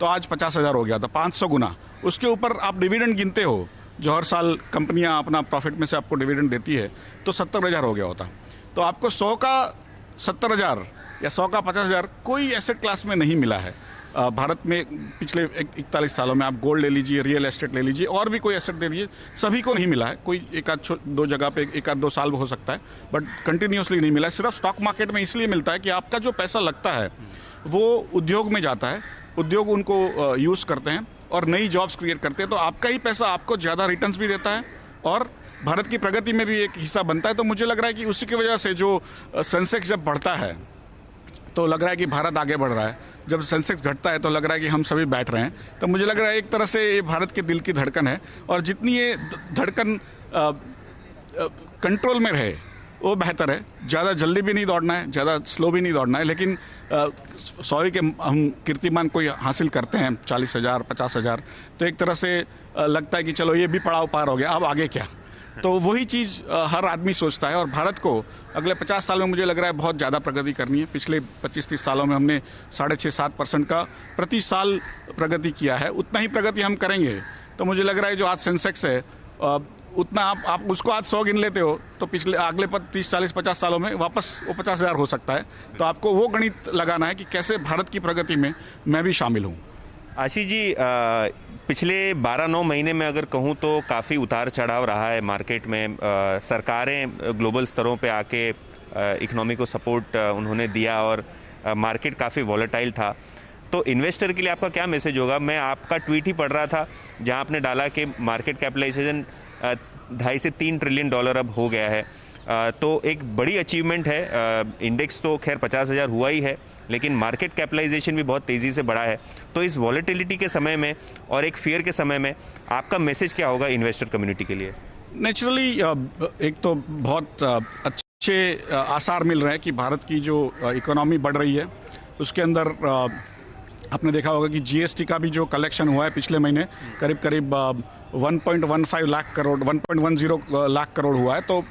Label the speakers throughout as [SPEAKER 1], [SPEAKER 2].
[SPEAKER 1] तो आज 50,000 हो गया था, 500 गुना। उसके ऊपर आप डिविडेंड गिनते हो, जो हर साल कंपनियां अपना प्रॉफिट में से आपको डिविडेंड देती है, तो 70,000 हो गया होता। तो आपको 100 का 70,000 या 100 का 50,000 कोई एसेट क्लास में नहीं मिला है भारत में पिछले 41 सालों में। आप गोल्ड ले लीजिए, रियल एस्टेट ले लीजिए, और भी कोई एसेट ले लीजिए, सभी को नहीं मिला है। कोई एक आध दो जगह पे एक आध 2 साल हो सकता है, बट कंटिन्यूसली नहीं मिला है। सिर्फ स्टॉक मार्केट में इसलिए मिलता है कि आपका जो पैसा लगता है वो उद्योग में जाता है, उद्योग उनको यूज़ करते हैं और नई जॉब्स क्रिएट करते हैं। तो आपका ही पैसा आपको ज़्यादा रिटर्न्स भी देता है और भारत की प्रगति में भी एक हिस्सा बनता है। तो मुझे लग रहा है कि उसी की वजह से जो सेंसेक्स जब बढ़ता है तो लग रहा है कि भारत आगे बढ़ रहा है, जब सेंसेक्स घटता है तो लग रहा है कि हम सभी बैठ रहे हैं। तो मुझे लग रहा है एक तरह से ये भारत के दिल की धड़कन है, और जितनी ये धड़कन कंट्रोल में रहे वो बेहतर है। ज़्यादा जल्दी भी नहीं दौड़ना है, ज़्यादा स्लो भी नहीं दौड़ना है, लेकिन 100 के हम कीर्तिमान कोई हासिल करते हैं 40,000 50,000, तो एक तरह से लगता है कि चलो ये भी पड़ाव पार हो गया, अब आगे क्या। तो वही चीज़ हर आदमी सोचता है, और भारत को अगले 50 साल में मुझे लग रहा है बहुत ज़्यादा प्रगति करनी है। पिछले 25-30 सालों में हमने 6.5-7% का प्रति साल प्रगति किया है, उतना ही प्रगति हम करेंगे। तो मुझे लग रहा है जो आज सेंसेक्स है उतना आप उसको आज 100 गिन लेते हो तो पिछले अगले 30-40-50 सालों में वापस वो 50,000 हो सकता है। तो आपको वो गणित लगाना है कि कैसे भारत की प्रगति में मैं भी शामिल हूँ।
[SPEAKER 2] आशीष जी, पिछले 12-9 महीने में अगर कहूँ तो काफ़ी उतार चढ़ाव रहा है मार्केट में। सरकारें ग्लोबल स्तरों पे आके इकोनॉमी को सपोर्ट उन्होंने दिया और मार्केट काफ़ी वॉलेटाइल था। तो इन्वेस्टर के लिए आपका क्या मैसेज होगा? मैं आपका ट्वीट ही पढ़ रहा था जहाँ आपने डाला कि मार्केट कैपिटलाइजेशन 2.5 से 3 ट्रिलियन डॉलर अब हो गया है। तो एक बड़ी अचीवमेंट है। इंडेक्स तो खैर 50,000 हुआ ही है, लेकिन मार्केट कैपिटलाइजेशन भी बहुत तेज़ी से बढ़ा है। तो इस वॉलेटिलिटी के समय में और एक फियर के समय में आपका मैसेज क्या होगा इन्वेस्टर कम्युनिटी के लिए?
[SPEAKER 1] नेचुरली एक तो बहुत अच्छे आसार मिल रहे हैं कि भारत की जो इकोनॉमी बढ़ रही है, उसके अंदर आपने देखा होगा कि जीएसटी का भी जो कलेक्शन हुआ है पिछले महीने करीब 1.15 लाख करोड़ 1.10 लाख करोड़ हुआ है। तो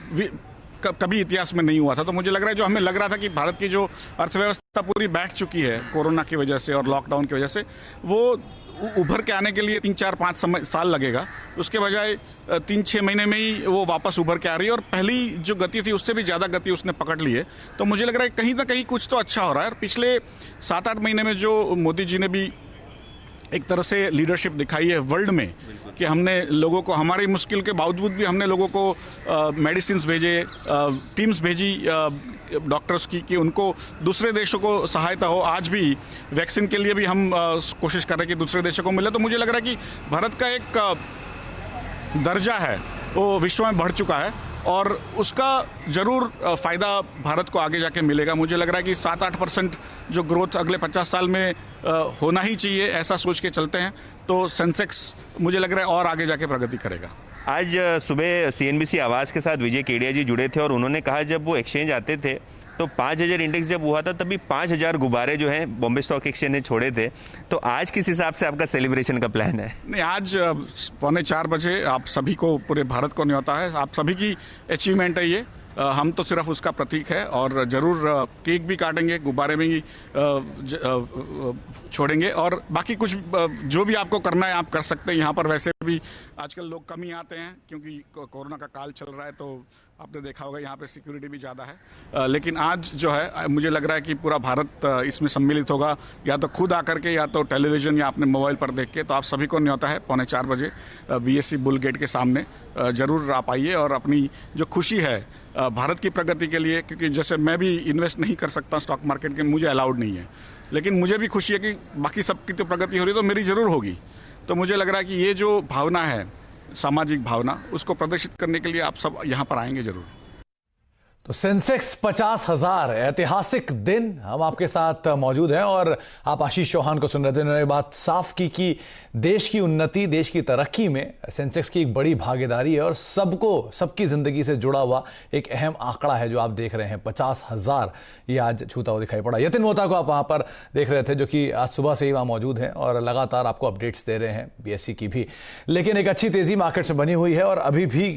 [SPEAKER 1] कभी इतिहास में नहीं हुआ था। तो मुझे लग रहा है जो हमें लग रहा था कि भारत की जो अर्थव्यवस्था पूरी बैठ चुकी है कोरोना की वजह से और लॉकडाउन की वजह से, वो उभर के आने के लिए 3-4-5 साल लगेगा, उसके बजाय 3-6 महीने में ही वो वापस उभर के आ रही है। और पहली जो गति थी उससे भी ज़्यादा गति उसने पकड़ ली है। तो मुझे लग रहा है कहीं ना कहीं कुछ तो अच्छा हो रहा है। और पिछले 7-8 महीने में जो मोदी जी ने भी एक तरह से लीडरशिप दिखाई है वर्ल्ड में, कि हमने लोगों को, हमारी मुश्किल के बावजूद भी हमने लोगों को मेडिसिन भेजे, टीम्स भेजी डॉक्टर्स की, कि उनको दूसरे देशों को सहायता हो। आज भी वैक्सीन के लिए भी हम कोशिश कर रहे हैं कि दूसरे देशों को मिले। तो मुझे लग रहा है कि भारत का एक दर्जा है वो विश्व में बढ़ चुका है, और उसका ज़रूर फ़ायदा भारत को आगे जाके मिलेगा। मुझे लग रहा है कि 7-8% जो ग्रोथ अगले 50 साल में होना ही चाहिए, ऐसा सोच के चलते हैं तो सेंसेक्स मुझे लग रहा है और आगे जाके प्रगति करेगा।
[SPEAKER 2] आज सुबह सीएनबीसी आवाज़ के साथ विजय केडिया जी जुड़े थे और उन्होंने कहा जब वो एक्सचेंज आते थे तो 5,000 इंडेक्स जब हुआ था तभी 5,000 गुब्बारे जो हैं बॉम्बे स्टॉक एक्सचेंज ने छोड़े थे। तो आज किस हिसाब से आपका सेलिब्रेशन का प्लान है?
[SPEAKER 1] नहीं, आज 3:45 बजे आप सभी को, पूरे भारत को न्योता है। आप सभी की अचीवमेंट है ये, हम तो सिर्फ उसका प्रतीक है। और ज़रूर केक भी काटेंगे, गुब्बारे में ही छोड़ेंगे, और बाकी कुछ जो भी आपको करना है आप कर सकते हैं। यहाँ पर वैसे भी आजकल लोग कम ही आते हैं क्योंकि कोरोना का काल चल रहा है, तो आपने देखा होगा यहाँ पे सिक्योरिटी भी ज़्यादा है। लेकिन आज जो है मुझे लग रहा है कि पूरा भारत इसमें सम्मिलित होगा, या तो खुद आकर के, या तो टेलीविज़न या अपने मोबाइल पर देख के। तो आप सभी को न्योता है 3:45 बजे बीएससी बुल गेट के सामने, ज़रूर आप आइए। और अपनी जो खुशी है भारत की प्रगति के लिए, क्योंकि जैसे मैं भी इन्वेस्ट नहीं कर सकता स्टॉक मार्केट के, मुझे अलाउड नहीं है, लेकिन मुझे भी खुशी है कि बाकी सबकी तो प्रगति हो रही है तो मेरी ज़रूर होगी। तो मुझे लग रहा है कि ये जो भावना है, सामाजिक भावना, उसको प्रदर्शित करने के लिए आप सब यहाँ पर आएंगे ज़रूर।
[SPEAKER 3] तो सेंसेक्स 50,000, ऐतिहासिक दिन। हम आपके साथ मौजूद हैं और आप आशीष चौहान को सुन रहे थे। उन्होंने बात साफ की कि देश की उन्नति, देश की तरक्की में सेंसेक्स की एक बड़ी भागीदारी है और सबको, सबकी जिंदगी से जुड़ा हुआ एक अहम आंकड़ा है जो आप देख रहे हैं। 50,000 ये आज छूता हुआ दिखाई पड़ा। यतिन मोहता को आप वहां पर देख रहे थे, जो कि आज सुबह से ही वहां मौजूद हैं और लगातार आपको अपडेट्स दे रहे हैं बीएससी की भी। लेकिन एक अच्छी तेजी मार्केट से बनी हुई है और अभी भी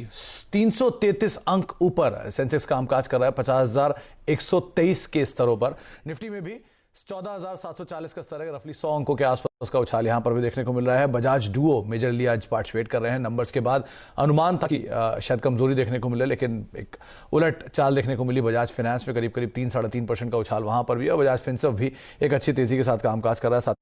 [SPEAKER 3] 333 अंक ऊपर सेंसेक्स कामकाज कर रहा है 50,123 के स्तरों पर। निफ्टी में भी 14,740 का स्तर है, रफली 100 अंकों के आसपास का उछाल यहां पर भी देखने को मिल रहा है। बजाज डुओ मेजरली आज पार्टिसिपेट कर रहे हैं। नंबर्स के बाद अनुमान था कि शायद कमजोरी देखने को मिले, लेकिन एक उलट चाल देखने को मिली। बजाज फाइनेंस में करीब 3-3.5% का उछाल वहां पर भी, और बजाज फिनसर्व भी एक अच्छी तेजी के साथ कामकाज कर रहा है।